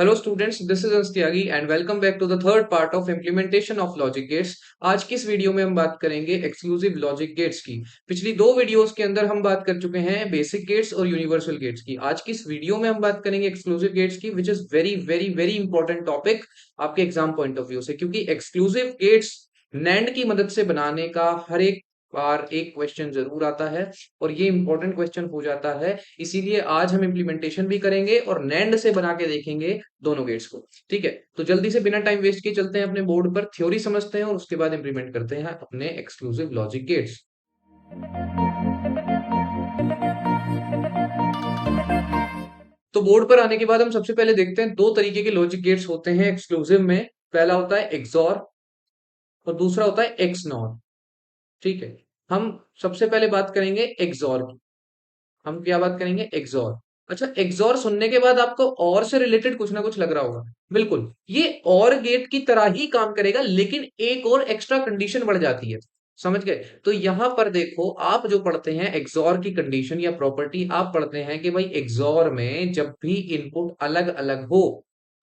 Hello students, this is Ansh and welcome back to the third part of implementation of logic gates. आज की इस video में हम बात करेंगे एक्सक्लूसिव लॉजिक गेट्स की। पिछली दो वीडियोस के अंदर हम बात कर चुके हैं बेसिक गेट्स और यूनिवर्सल गेट्स की। आज की इस वीडियो में हम बात करेंगे एक्सक्लूसिव गेट्स की, which is very very very important topic आपके एग्जाम पॉइंट ऑफ व्यू से, क्योंकि एक्सक्लूसिव गेट्स नैंड की मदद से बनाने का हर एक बार एक क्वेश्चन जरूर आता है और ये इंपॉर्टेंट क्वेश्चन हो जाता है। इसीलिए आज हम इम्प्लीमेंटेशन भी करेंगे और नैंड से बना के देखेंगे दोनों गेट्स को। ठीक है, तो जल्दी से बिना टाइम वेस्ट किए चलते हैं अपने बोर्ड पर, थ्योरी समझते हैं और उसके बाद इंप्लीमेंट करते हैं अपने एक्सक्लूसिव लॉजिक गेट्स। तो बोर्ड पर आने के बाद हम सबसे पहले देखते हैं दो तरीके के लॉजिक गेट्स होते हैं एक्सक्लूसिव में। पहला होता है एक्सॉर और दूसरा होता है एक्सनॉर। ठीक है, हम सबसे पहले बात करेंगे एक्सॉर की। हम क्या बात करेंगे? एक्सॉर। अच्छा, एक्सॉर सुनने के बाद आपको और से रिलेटेड कुछ ना कुछ लग रहा होगा। बिल्कुल, ये और गेट की तरह ही काम करेगा, लेकिन एक और एक्स्ट्रा कंडीशन बढ़ जाती है। समझ गए? तो यहां पर देखो, आप जो पढ़ते हैं एक्सॉर की कंडीशन या प्रॉपर्टी, आप पढ़ते हैं कि भाई एक्सॉर में जब भी इनपुट अलग अलग हो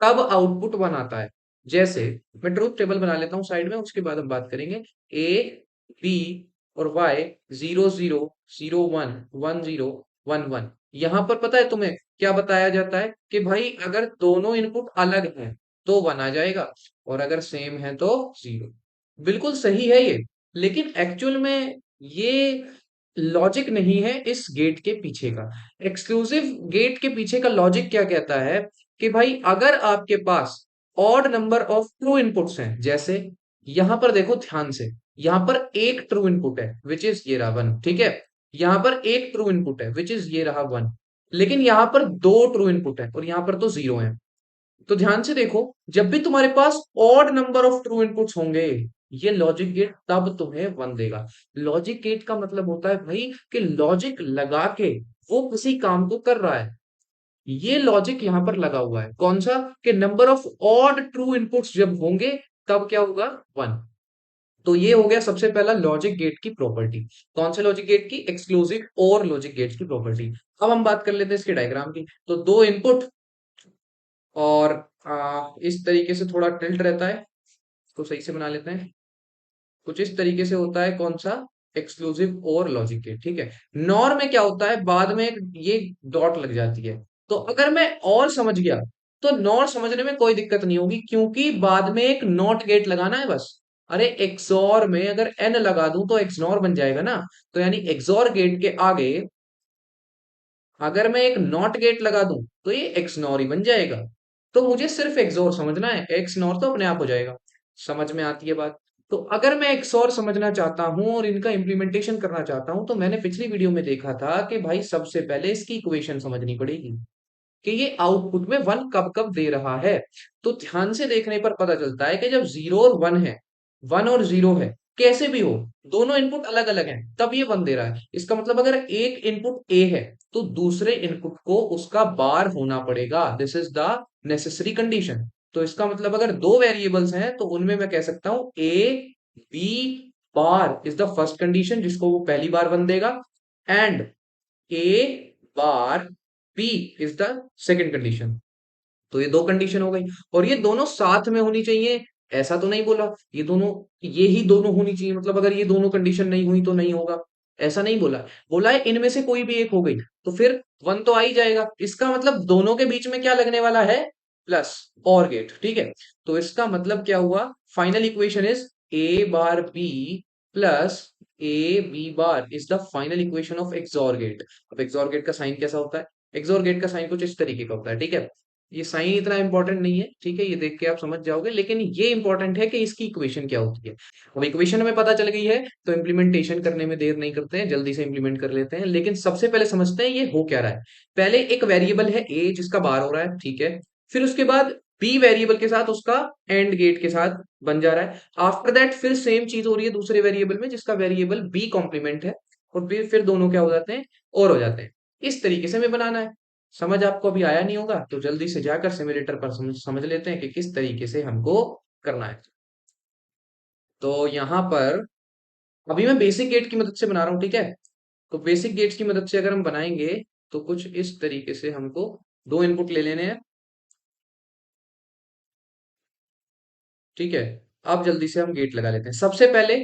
तब आउटपुट वन आता है। जैसे मैं ट्रूथ टेबल बना लेता हूं साइड में, उसके बाद हम बात करेंगे। ए, बी और वाई, 0 0 0 1 1 0 1 1। यहां पर पता है तुम्हें क्या बताया जाता है कि भाई अगर दोनों इनपुट अलग हैं तो वन आ जाएगा और अगर सेम है तो जीरो। बिल्कुल सही है ये, लेकिन एक्चुअल में ये लॉजिक नहीं है इस गेट के पीछे का। एक्सक्लूसिव गेट के पीछे का लॉजिक क्या कहता है कि भाई अगर आपके पास odd number of true inputs हैं, जैसे यहां पर देखो ध्यान से, यहां पर एक ट्रू इनपुट है विच इज ये रहा वन। ठीक है, यहां पर एक ट्रू इनपुट है विच इज ये रहा वन, लेकिन यहां पर दो ट्रू इनपुट है और यहां पर तो जीरो है। तो ध्यान से देखो, जब भी तुम्हारे पास odd number of true inputs होंगे, ये लॉजिक गेट तब तुम्हें वन देगा। लॉजिक गेट का मतलब होता है भाई कि लॉजिक लगा के वो किसी काम को कर रहा है। ये लॉजिक यहां पर लगा हुआ है, कौन सा? कि number of odd true inputs जब होंगे तब क्या होगा? वन। तो ये हो गया सबसे पहला लॉजिक गेट की प्रॉपर्टी। कौन से लॉजिक गेट की? एक्सक्लूसिव और लॉजिक गेट्स की प्रॉपर्टी। अब हम बात कर लेते हैं इसके डायग्राम की। तो दो इनपुट और इस तरीके से थोड़ा टिल्ट रहता है, इसको सही से बना लेते हैं। कुछ इस तरीके से होता है कौन सा? एक्सक्लूसिव और लॉजिक गेट। ठीक है, नॉर में क्या होता है, बाद में ये डॉट लग जाती है। तो अगर मैं और समझ गया तो नॉर समझने में कोई दिक्कत नहीं होगी, क्योंकि बाद में एक नॉट गेट लगाना है बस। अरे एक्सॉर में अगर एन लगा दूं तो एक्सनॉर बन जाएगा ना। तो यानी एक्सॉर गेट के आगे अगर मैं एक नॉट गेट लगा दूं तो ये एक्सनॉर ही बन जाएगा। तो मुझे सिर्फ एक्सोर समझना है, एक्सनॉर तो अपने आप हो जाएगा। समझ में आती है बात? तो अगर मैं एक्सोर समझना चाहता हूं और इनका इंप्लीमेंटेशन करना चाहता हूं, तो मैंने पिछली वीडियो में देखा था कि भाई सबसे पहले इसकी इक्वेशन समझनी पड़ेगी कि ये आउटपुट में वन कब कब दे रहा है। तो ध्यान से देखने पर पता चलता है कि जब जीरो और वन है, वन और जीरो है, कैसे भी हो, दोनों इनपुट अलग अलग हैं, तब ये वन दे रहा है। इसका मतलब अगर एक इनपुट ए है तो दूसरे इनपुट को उसका बार होना पड़ेगा। This is the necessary condition. तो इसका मतलब अगर दो वेरिएबल्स हैं तो उनमें मैं कह सकता हूं A B bar is the first condition, जिसको वो पहली बार वन देगा, and A bar B is the second condition. तो ये दो कंडीशन हो गई और ये दोनों साथ में होनी चाहिए। ऐसा तो नहीं बोला ये दोनों, ये ही दोनों होनी चाहिए, मतलब अगर ये दोनों कंडीशन नहीं हुई तो नहीं होगा, ऐसा नहीं बोला। बोला है इनमें से कोई भी एक हो गई तो फिर वन तो आ ही जाएगा। इसका मतलब दोनों के बीच में क्या लगने वाला है? प्लस और गेट। ठीक है, तो इसका मतलब क्या हुआ? Final equation is A bar B plus A B bar is the final equation of XOR gate. अब एक्सॉर गेट का साइन कैसा होता है? एक्सॉर गेट का साइन कुछ इस तरीके का होता है। ठीक है, ये साइन इतना इंपॉर्टेंट नहीं है, ठीक है, ये देख के आप समझ जाओगे, लेकिन ये इंपॉर्टेंट है कि इसकी इक्वेशन क्या होती है। अब इक्वेशन हमें पता चल गई है तो इंप्लीमेंटेशन करने में देर नहीं करते हैं, जल्दी से इंप्लीमेंट कर लेते हैं। लेकिन सबसे पहले समझते हैं ये हो क्या रहा है। पहले एक वेरिएबल है ए जिसका बार हो रहा है, ठीक है। फिर उसके बाद बी वेरिएबल के साथ उसका एंड गेट के साथ बन जा रहा है। आफ्टर दैट फिर सेम चीज हो रही है दूसरे वेरिएबल में जिसका वेरिएबल बी कॉम्प्लीमेंट है, और फिर दोनों क्या हो जाते हैं? और हो जाते हैं। इस तरीके से हमें बनाना है। समझ आपको अभी आया नहीं होगा तो जल्दी से जाकर सिमुलेटर पर समझ लेते हैं कि किस तरीके से हमको करना है। तो यहां पर अभी मैं बेसिक गेट की मदद से बना रहा हूं, ठीक है। तो बेसिक गेट्स की मदद से अगर हम बनाएंगे तो कुछ इस तरीके से हमको दो इनपुट ले लेने हैं। ठीक है। अब जल्दी से हम गेट लगा लेते हैं। सबसे पहले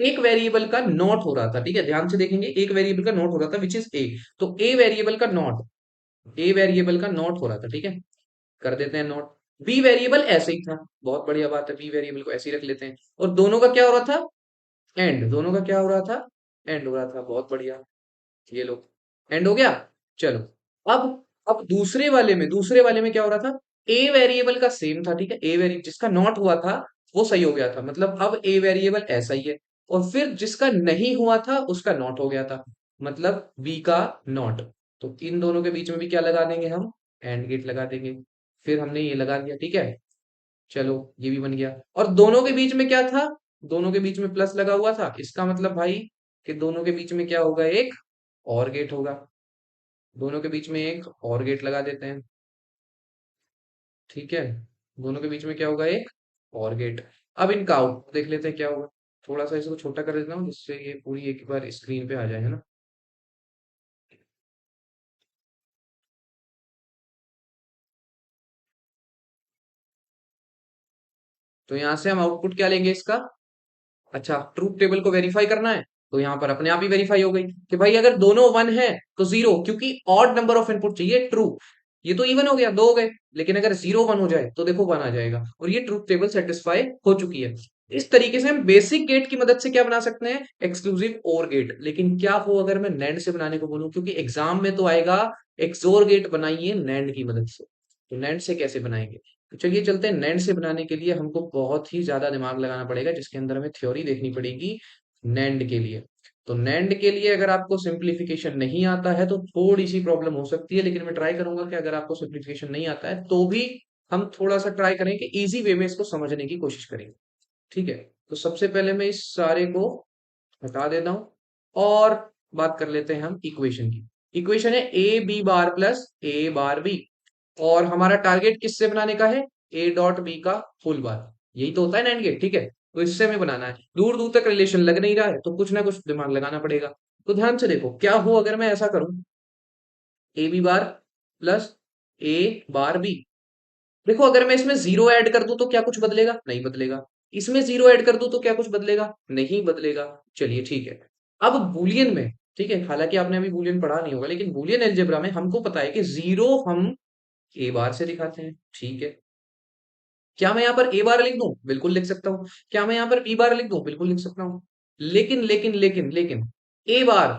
एक वेरिएबल का नॉट हो रहा था, ठीक है, ध्यान से देखेंगे, एक वेरिएबल का नॉट हो रहा था विच इज ए। तो ए वेरिएबल का नॉट हो रहा था, ठीक है, कर देते हैं नॉट। बी वेरिएबल ऐसे ही था, बहुत बढ़िया बात है, बी वेरिएबल को ऐसे ही रख लेते हैं। और दोनों का क्या हो रहा था, एंड, दोनों का क्या हो रहा था, एंड हो रहा था, बहुत बढ़िया। ये लो, एंड हो गया। चलो, अब दूसरे वाले में क्या हो रहा था, ए वेरिएबल का सेम था, ठीक है, ए वेरिएबल जिसका नॉट हुआ था वो सही हो गया था, मतलब अब ए वेरिएबल ऐसा ही है। और फिर जिसका नहीं हुआ था उसका नॉट हो गया था, मतलब बी का नॉट। तो इन दोनों के बीच में भी क्या लगा देंगे हम, एंड गेट लगा देंगे। फिर हमने ये लगा दिया, ठीक है, चलो ये भी बन गया। और दोनों के बीच में क्या था, दोनों के बीच में प्लस लगा हुआ था, इसका मतलब भाई कि दोनों के बीच में क्या होगा, एक और गेट होगा। दोनों के बीच में एक और गेट लगा देते हैं, ठीक है, दोनों के बीच में क्या होगा, एक और गेट। अब इनका आउटपुट देख लेते हैं क्या होगा। थोड़ा सा इसको छोटा कर देता हूँ जिससे ये पूरी एक बार स्क्रीन पे आ जाए, है ना। तो यहाँ से हम आउटपुट क्या लेंगे इसका, अच्छा, ट्रूथ टेबल को वेरीफाई करना है, तो यहाँ पर अपने आप ही वेरीफाई हो गई कि भाई अगर दोनों वन है तो जीरो, क्योंकि ऑड नंबर ऑफ इनपुट चाहिए ट्रू। ये तो इवन हो गया, दो हो गए, लेकिन अगर जीरो वन हो जाए तो देखो वन आ जाएगा, और ये ट्रूथ टेबल सेटिस्फाई हो चुकी है। इस तरीके से हम बेसिक गेट की मदद से क्या बना सकते हैं, एक्सक्लूसिव और गेट। लेकिन क्या हो अगर मैं नैंड से बनाने को बोलूं, क्योंकि एग्जाम में तो आएगा एक्सोर गेट बनाइए नैंड की मदद से, तो नैंड से कैसे बनाएंगे। तो चलिए चलते हैं, नैंड से बनाने के लिए हमको बहुत ही ज्यादा दिमाग लगाना पड़ेगा, जिसके अंदर हमें थ्योरी देखनी पड़ेगी नैंड के लिए। तो नैंड के लिए अगर आपको सिंप्लीफिकेशन नहीं आता है तो थोड़ी सी प्रॉब्लम हो सकती है, लेकिन मैं ट्राई करूंगा कि अगर आपको सिंप्लीफिकेशन नहीं आता है तो भी हम थोड़ा सा ट्राई करें कि इजी वे में इसको समझने की कोशिश करेंगे, ठीक है। तो सबसे पहले मैं इस सारे को हटा देता हूं और बात कर लेते हैं हम इक्वेशन की। इक्वेशन है A B bar plus A bar B, और हमारा टारगेट किससे बनाने का है, ए डॉट बी का फुल बार। यही तो होता है नैंड गेट, ठीक है। तो इससे हमें बनाना है, दूर दूर तक रिलेशन लग नहीं रहा है तो कुछ ना कुछ दिमाग लगाना पड़ेगा। तो ध्यान से देखो क्या हो अगर मैं ऐसा करूं, A B bar plus A bar B. देखो अगर मैं इसमें जीरो ऐड कर दूं तो क्या कुछ बदलेगा, नहीं बदलेगा। इसमें जीरो ऐड कर दूं तो क्या कुछ बदलेगा, नहीं बदलेगा। चलिए ठीक है। अब बूलियन में, ठीक है, हालांकि आपने अभी बूलियन पढ़ा नहीं होगा, लेकिन बूलियन अलजेब्रा में हमको पता है कि जीरो हम ए बार से दिखाते हैं, ठीक है। क्या मैं यहाँ पर ए बार लिख दूं, बिल्कुल लिख सकता हूँ। क्या मैं यहाँ पर बी बार लिख दूं, बिल्कुल लिख सकता हूँ। लेकिन ए बार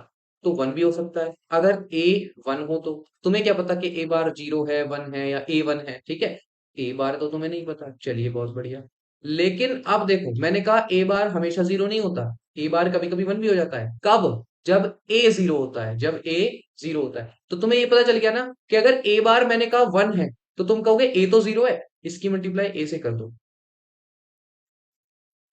तो वन भी हो सकता है, अगर ए वन हो तो। तुम्हें क्या पता कि ए बार जीरो है, वन है, या ए वन है, ठीक है। ए बार तो तुम्हें नहीं पता, चलिए बहुत बढ़िया। लेकिन अब देखो मैंने कहा ए बार हमेशा जीरो नहीं होता, ए बार कभी कभी वन भी हो जाता है, कब, जब ए जीरो होता है, जब ए जीरो होता है। तो तुम्हें ये पता चल गया ना कि अगर ए बार मैंने कहा वन है तो तुम कहोगे ए तो जीरो है, इसकी मल्टीप्लाई ए से कर दो।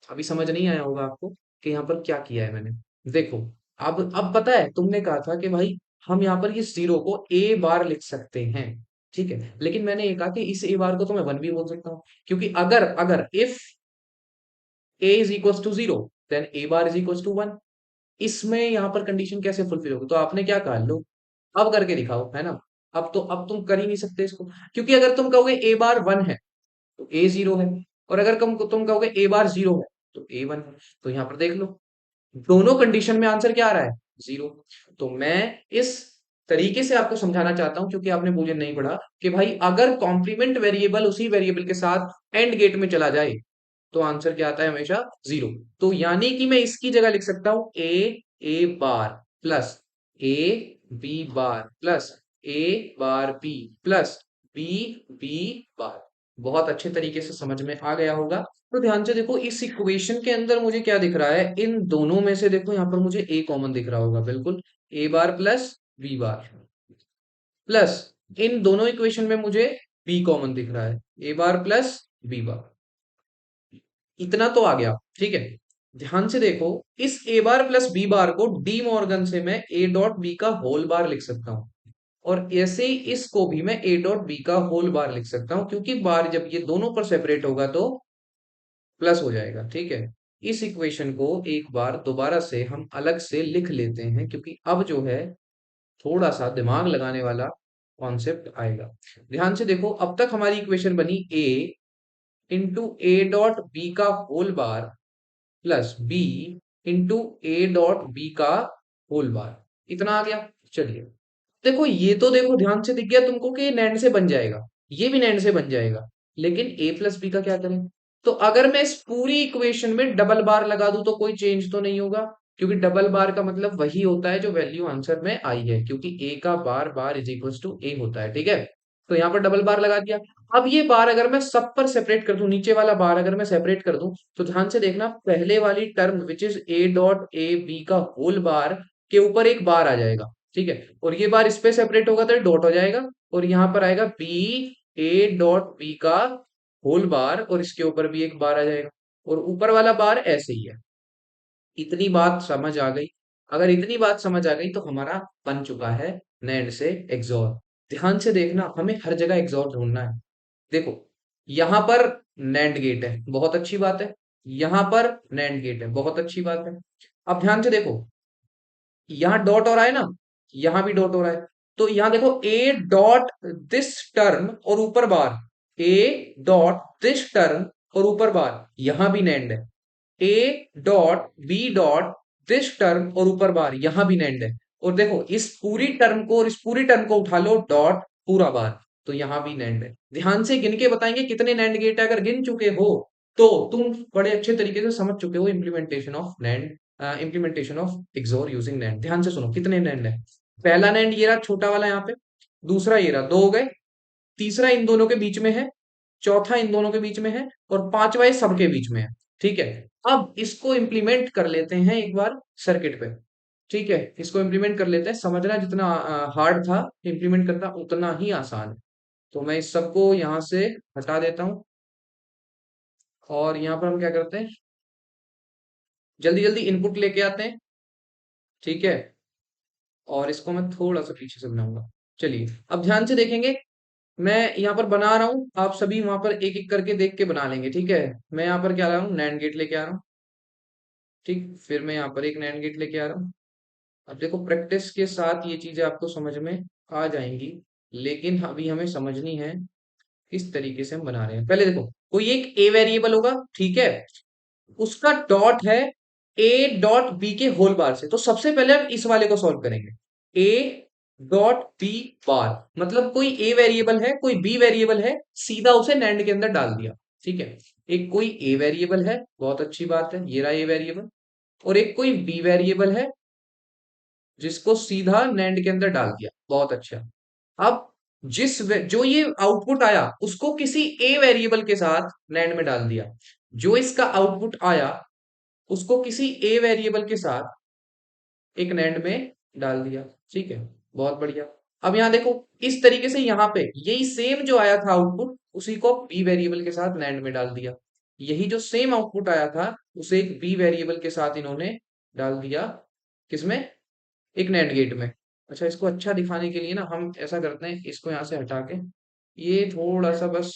अभी समझ नहीं आया होगा आपको कि यहाँ पर क्या किया है मैंने। देखो, अब पता है तुमने कहा था कि भाई हम यहाँ पर ये जीरो को ए बार लिख सकते हैं, ठीक है, लेकिन मैंने ये कहा कि इस ए बार को तो मैं वन भी बोल सकता हूँ, क्योंकि अगर अगर if A is equal to zero then A bar is equal to one. इसमें यहाँ पर कंडीशन कैसे फुलफिल होगी, तो आपने क्या कहा, लो अब करके दिखाओ, है ना। अब तुम कर ही नहीं सकते इसको, क्योंकि अगर तुम कहोगे ए बार वन है तो ए जीरो है, और अगर तुम कहोगे ए बार जीरो है तो ए वन है। तो यहाँ पर देख लो, दोनों कंडीशन में आंसर क्या आ रहा है, जीरो। तो मैं इस तरीके से आपको समझाना चाहता हूं, क्योंकि आपने बूलियन नहीं पढ़ा, कि भाई अगर कॉम्प्लीमेंट वेरिएबल उसी वेरिएबल के साथ एंड गेट में चला जाए तो आंसर क्या आता है, हमेशा जीरो। तो यानी कि मैं इसकी जगह लिख सकता हूं A bar plus A B bar plus A bar B plus B B bar. बहुत अच्छे तरीके से समझ में आ गया होगा। तो ध्यान से देखो इस इक्वेशन के अंदर मुझे क्या दिख रहा है, इन दोनों में से देखो यहाँ पर मुझे ए कॉमन दिख रहा होगा, बिल्कुल, ए bar plus B bar plus इन दोनों इक्वेशन में मुझे बी कॉमन दिख रहा है, ए बार प्लस बी बार। इतना तो आ गया, ठीक है। ध्यान से देखो, इस ए बार प्लस बी बार को डी मॉर्गन से मैं ए डॉट बी का होल बार लिख सकता हूं, और ऐसे ही इसको भी मैं ए डॉट बी का होल बार लिख सकता हूं, क्योंकि बार जब ये दोनों पर सेपरेट होगा तो प्लस हो जाएगा, ठीक है। इस इक्वेशन को एक बार दोबारा से हम अलग से लिख लेते हैं, क्योंकि अब जो है थोड़ा सा दिमाग लगाने वाला कॉन्सेप्ट आएगा। ध्यान से देखो, अब तक हमारी इक्वेशन बनी A into A dot B का whole bar plus B into A dot B का होल बार, इतना आ गया। चलिए देखो, ये तो देखो ध्यान से दिख गया तुमको कि नैंड से बन जाएगा, ये भी नैंड से बन जाएगा, लेकिन ए प्लस बी का क्या करें? तो अगर मैं इस पूरी इक्वेशन में डबल बार लगा दूं तो कोई चेंज तो नहीं होगा, क्योंकि डबल बार का मतलब वही होता है जो वैल्यू आंसर में आई है, क्योंकि ए का बार बार इज इक्वल टू ए होता है, ठीक है। तो यहाँ पर डबल बार लगा दिया। अब ये बार अगर मैं सब पर सेपरेट कर दूं, नीचे वाला बार अगर मैं सेपरेट कर दूं, तो ध्यान से देखना, पहले वाली term which is A dot A B का होल बार के ऊपर एक बार आ जाएगा, ठीक है। और ये बार इस पे सेपरेट होगा तो डॉट हो जाएगा, और यहाँ पर आएगा बी ए डॉट बी का होल बार, और इसके ऊपर भी एक बार आ जाएगा, और ऊपर वाला बार ऐसे ही है। इतनी बात समझ आ गई? अगर इतनी बात समझ आ गई तो हमारा बन चुका है नैंड से एक्सॉर। ध्यान से देखना, हमें हर जगह एक्सॉर ढूंढना है। देखो, यहां पर नैंड गेट है, बहुत अच्छी बात है। यहां पर नैंड गेट है, बहुत अच्छी बात है। अब ध्यान से देखो, यहाँ डॉट हो रहा है ना, यहाँ भी डॉट हो रहा है। तो यहाँ देखो, ए डॉट दिस टर्म और ऊपर bar, A dot this term और ऊपर बार, यहां भी नैंड है। A dot B dot this term और ऊपर बार, यहां भी नैंड है। और देखो, इस पूरी टर्म को और इस पूरी टर्म को उठा लो, डॉट पूरा बार, तो यहां भी नैंड है। ध्यान से गिन के बताएंगे कितने नैंड गेट है, अगर गिन चुके हो तो तुम बड़े अच्छे तरीके से समझ चुके हो implementation of NAND, implementation of XOR using NAND. ध्यान से सुनो, कितने नैंड है। पहला नैंड ये रहा, छोटा वाला यहाँ पे। दूसरा ये रहा, दो हो गए। तीसरा इन दोनों के बीच में है। चौथा इन दोनों के बीच में है। और पांचवा ये सबके बीच में है, ठीक है। अब इसको इम्प्लीमेंट कर लेते हैं एक बार सर्किट पे, ठीक है। इसको इम्प्लीमेंट कर लेते हैं, समझना जितना हार्ड था इम्प्लीमेंट करना उतना ही आसान है। तो मैं इस सबको यहां से हटा देता हूं, और यहाँ पर हम क्या करते हैं, जल्दी जल्दी इनपुट लेके आते हैं, ठीक है। और इसको मैं थोड़ा सा पीछे से बनाऊंगा। चलिए अब ध्यान से देखेंगे, मैं यहाँ पर बना रहा हूँ, आप सभी वहां पर एक एक करके देख के बना लेंगे, ठीक है। मैं यहाँ पर क्या ला रहा हूँ, नैंड गेट लेके आ रहा हूँ, ठीक। फिर मैं यहाँ पर एक नैंड गेट लेके आ रहा हूँ। अब देखो, प्रैक्टिस के साथ ये चीजें आपको समझ में आ जाएंगी, लेकिन अभी हमें समझनी है किस तरीके से हम बना रहे हैं। पहले देखो, कोई एक ए वेरिएबल होगा, ठीक है, उसका डॉट है ए डॉट बी के होल बार से। तो सबसे पहले हम इस वाले को सॉल्व करेंगे, ए डॉट बी बार, मतलब कोई ए वेरिएबल है, कोई बी वेरिएबल है, सीधा उसे नैंड के अंदर डाल दिया, ठीक है। एक कोई ए वेरिएबल है, बहुत अच्छी बात है, ये रहा ए वेरिएबल। और एक कोई बी वेरिएबल है जिसको सीधा नैंड के अंदर डाल दिया, बहुत अच्छा। अब जो ये आउटपुट आया उसको किसी ए वेरिएबल के साथ नैंड में डाल दिया। जो इसका आउटपुट आया उसको किसी ए वेरिएबल के साथ एक नैंड में डाल दिया, ठीक है, बहुत बढ़िया। अब यहाँ देखो, इस तरीके से यहाँ पे यही सेम जो आया था आउटपुट, उसी को बी वेरिएबल के साथ नैंड में डाल दिया। यही जो सेम आउटपुट आया था उसे एक बी वेरिएबल के साथ इन्होंने डाल दिया, किसमें, एक नैंड गेट में। अच्छा, इसको अच्छा दिखाने के लिए ना हम ऐसा करते हैं, इसको यहाँ से हटा के, ये थोड़ा सा बस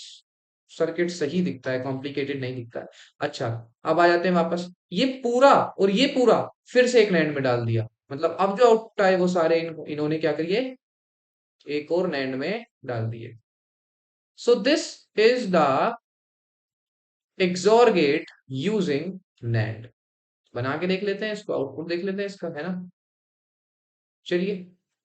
सर्किट सही दिखता है, कॉम्प्लिकेटेड नहीं दिखता है। अच्छा, अब आ जाते हैं वापस, ये पूरा और ये पूरा फिर से एक नैंड में डाल दिया, मतलब अब जो आउटपुट आए वो सारे इन्होंने क्या करिए, एक और नैंड में डाल दिए। So this is the XOR gate using NAND. बना के देख लेते हैं इसको, आउटपुट देख लेते हैं इसका, है ना। चलिए,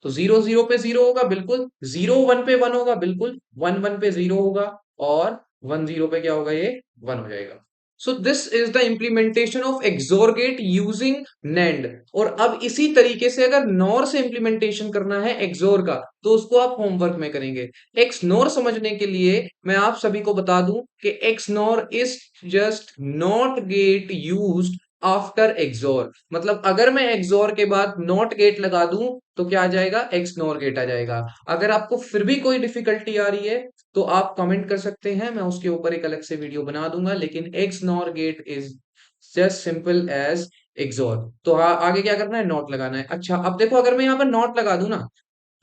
तो जीरो जीरो पे जीरो होगा बिल्कुल, जीरो वन पे वन होगा बिल्कुल, वन वन पे जीरो होगा, और वन जीरो पे क्या होगा, ये वन हो जाएगा। So this is the implementation of XOR gate using NAND. और अब इसी तरीके से अगर नॉर से इम्प्लीमेंटेशन करना है एक्सोर का, तो उसको आप होमवर्क में करेंगे। एक्स नॉर समझने के लिए मैं आप सभी को बता दूं कि XNOR is just not gate used after XOR. मतलब अगर मैं एक्सोर के बाद नॉट गेट लगा दूं तो क्या आ जाएगा, एक्स नॉर गेट आ जाएगा। अगर आपको फिर भी कोई डिफिकल्टी आ रही है तो आप कमेंट कर सकते हैं, मैं उसके ऊपर एक अलग से वीडियो बना दूंगा, लेकिन XNOR gate is just simple as XOR. तो आगे क्या करना है, नॉट लगाना है। अच्छा, अब देखो, अगर मैं यहाँ पर नॉट लगा दूं ना,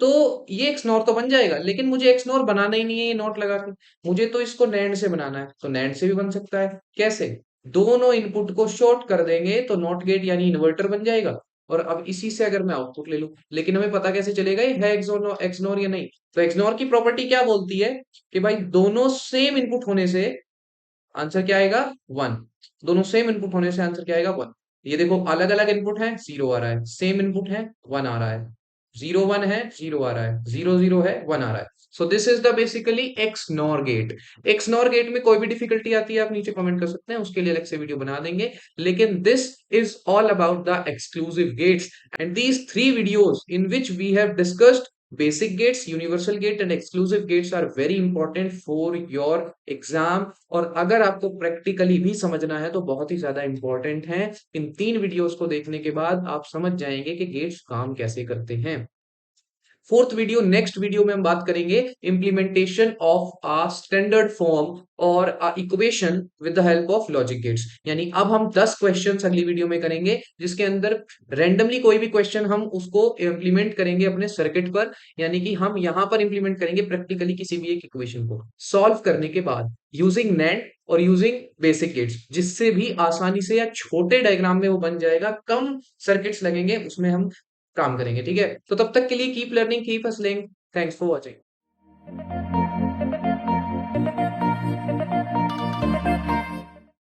तो ये एक्स नॉर तो बन जाएगा, लेकिन मुझे एक्स नॉर बनाना ही नहीं है ये नॉट लगा के, मुझे तो इसको नैंड से बनाना है। तो नैंड से भी बन सकता है, कैसे, दोनों इनपुट को शॉर्ट कर देंगे तो नॉट गेट यानी इन्वर्टर बन जाएगा। और अब इसी से अगर मैं आउटपुट ले लूं, लेकिन हमें पता कैसे चलेगा ये है एक्स नॉर या नहीं। तो एक्स नॉर की प्रॉपर्टी क्या बोलती है कि भाई दोनों सेम इनपुट होने से आंसर क्या आएगा 1। दोनों सेम इनपुट होने से आंसर क्या आएगा 1। ये देखो अलग अलग इनपुट है, 0 आ रहा है, सेम इनपुट है 1 आ रहा है, 0 1 है 0 आ रहा है, 0 0 है 1 आ रहा है। So this is the basically XNOR gate. XNOR gate में कोई भी डिफिकल्टी आती है आप नीचे कमेंट कर सकते हैं, उसके लिए अलग से वीडियो बना देंगे। लेकिन this is all about the exclusive gates and these 3 videos in which we have discussed basic gates, universal gate and exclusive gates are very important for your exam। और अगर आपको प्रैक्टिकली भी समझना है तो बहुत ही ज्यादा इंपॉर्टेंट है। इन 3 वीडियोस को देखने के बाद आप समझ जाएंगे कि गेट्स काम कैसे करते हैं। फोर्थ वीडियो, नेक्स्ट वीडियो में हम बात करेंगे implementation of a standard form और equation with the help of logic gates. यानी अब हम 10 क्वेश्चंस अगली वीडियो में करेंगे, जिसके अंदर रैंडमली कोई भी क्वेश्चन हम उसको इंप्लीमेंट करेंगे अपने सर्किट पर। यानी कि हम यहां पर इंप्लीमेंट करेंगे प्रैक्टिकली किसी भी एक इक्वेशन को सॉल्व करने के बाद यूजिंग नैंड और यूजिंग बेसिक गेट्स, जिससे भी आसानी से या छोटे डायग्राम में वो बन जाएगा, कम सर्किट्स लगेंगे उसमें हम काम करेंगे। ठीक है, तो तब तक के लिए keep learning, keep hustling. Thanks for watching.